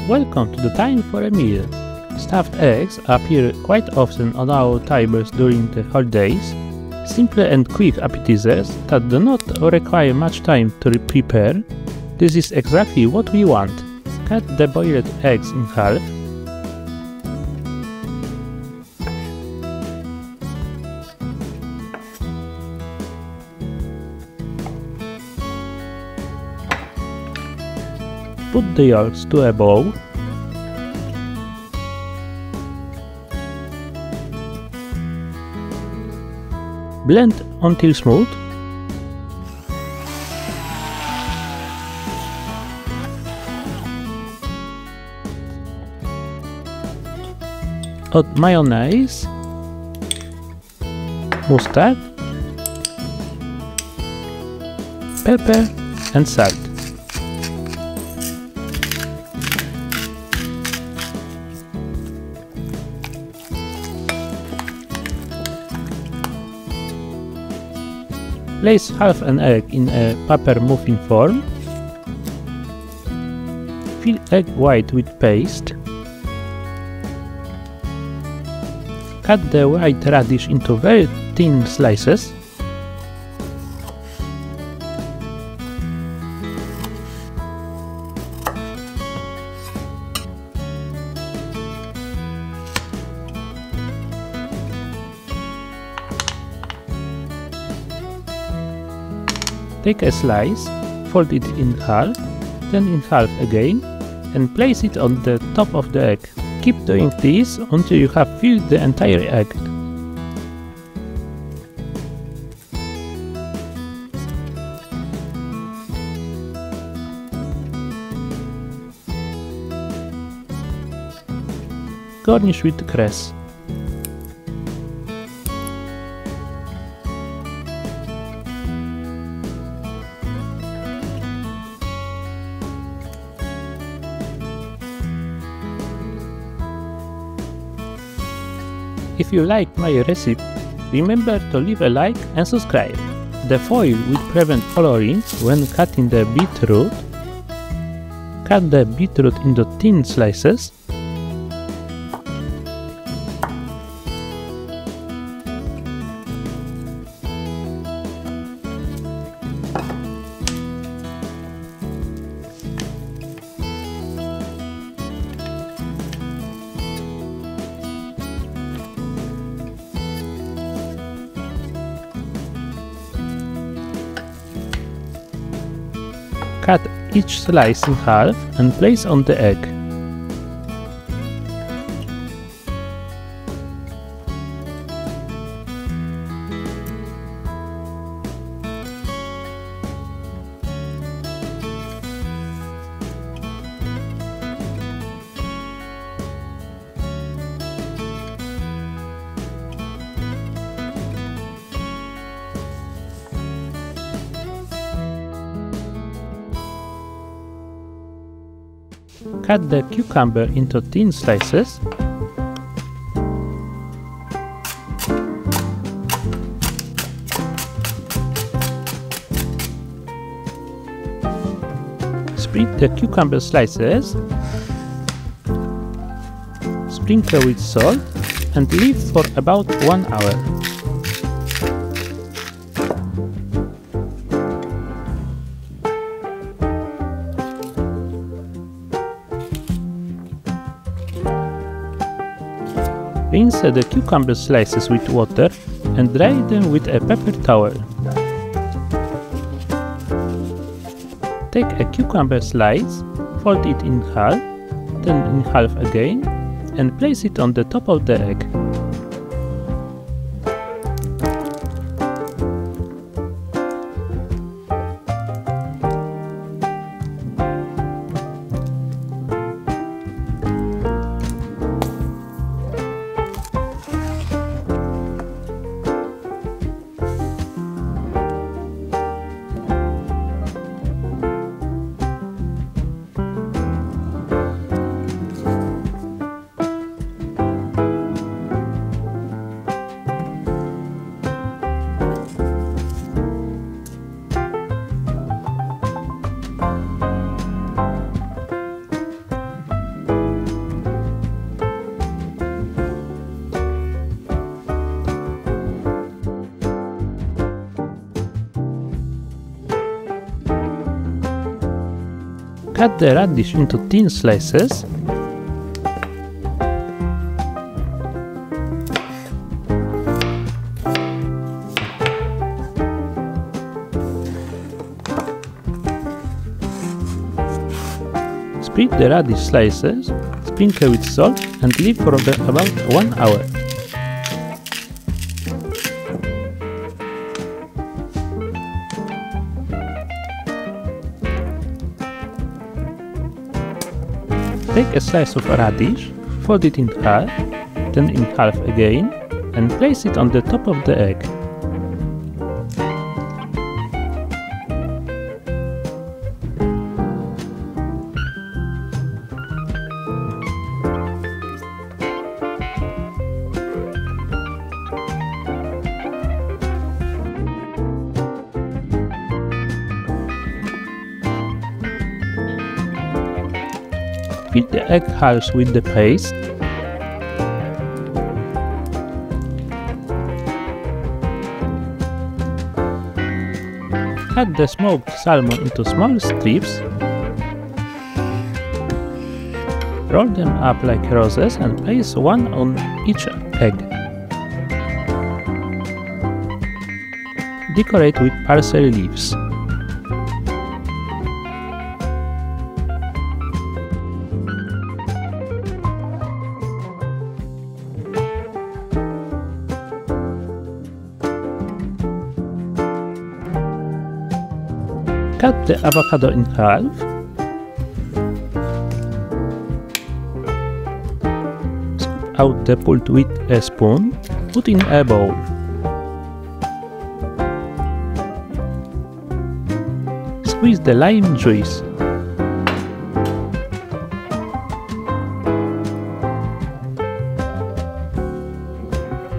Welcome to the time for a meal. Stuffed eggs appear quite often on our tables during the holidays. Simple and quick appetizers that do not require much time to prepare. This is exactly what we want. Cut the boiled eggs in half. Put the yolks to a bowl. Blend until smooth. Add mayonnaise, mustard, pepper and salt. Place half an egg in a paper muffin form. Fill egg white with paste. Cut the white radish into very thin slices. Take a slice, fold it in half, then in half again, and place it on the top of the egg. Keep doing this until you have filled the entire egg. Garnish with cress. If you like my recipe, remember to leave a like and subscribe. The foil will prevent coloring when cutting the beetroot. Cut the beetroot into thin slices. Cut each slice in half and place on the egg. Cut the cucumber into thin slices. Split the cucumber slices, sprinkle with salt and leave for about 1 hour. Rinse the cucumber slices with water and dry them with a paper towel. Take a cucumber slice, fold it in half, then in half again, and place it on the top of the egg. Cut the radish into thin slices. Split the radish slices, sprinkle with salt and leave for about 1 hour. Take a slice of radish, fold it in half, then in half again, and place it on the top of the egg. Fill the egg hulls with the paste. Cut the smoked salmon into small strips. Roll them up like roses and place one on each egg. Decorate with parsley leaves. Cut the avocado in half. Scoop out the pulp with a spoon. Put in a bowl. Squeeze the lime juice.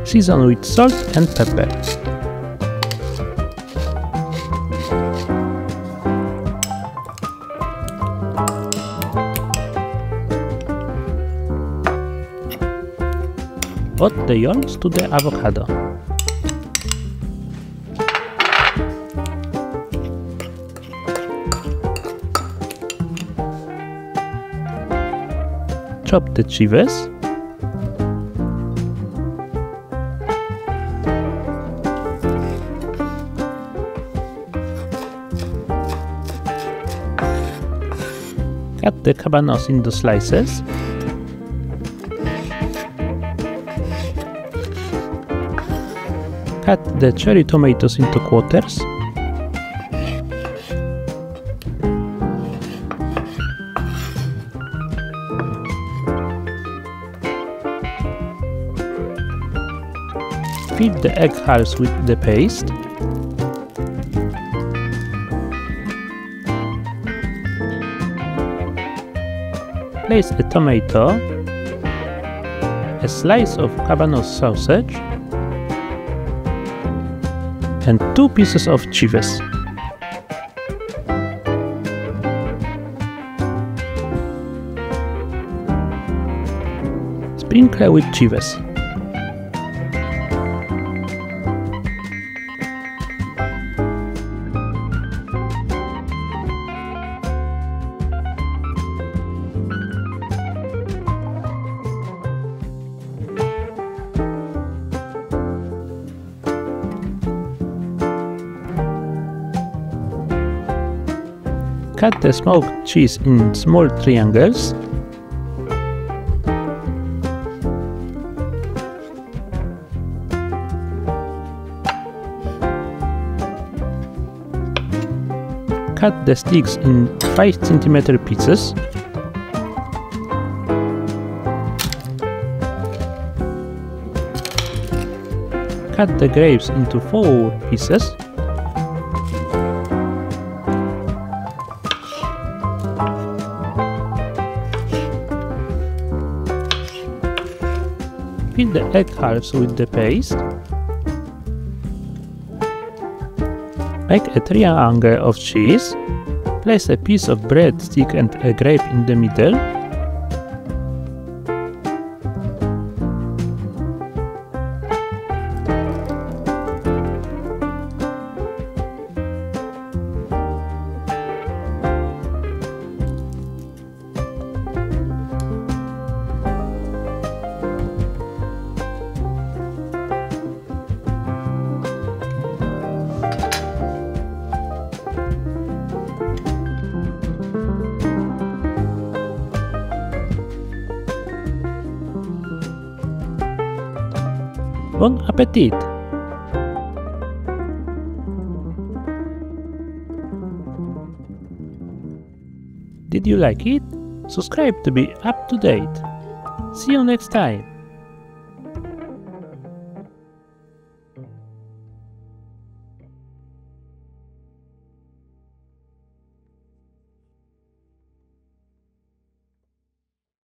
Season with salt and pepper. Add the yolks to the avocado. Chop the chives. Cut the cabanos into slices. Cut the cherry tomatoes into quarters. Fill the egg hulls with the paste. Place a tomato, a slice of cabanos sausage, and 2 pieces of chives. Sprinkle with chives. Cut the smoked cheese in small triangles. Cut the sticks in 5 cm pieces. Cut the grapes into 4 pieces. Fill the egg halves with the paste. Make a triangle of cheese. Place a piece of bread stick and a grape in the middle. Bon appetit! Did you like it? Subscribe to be up to date. See you next time!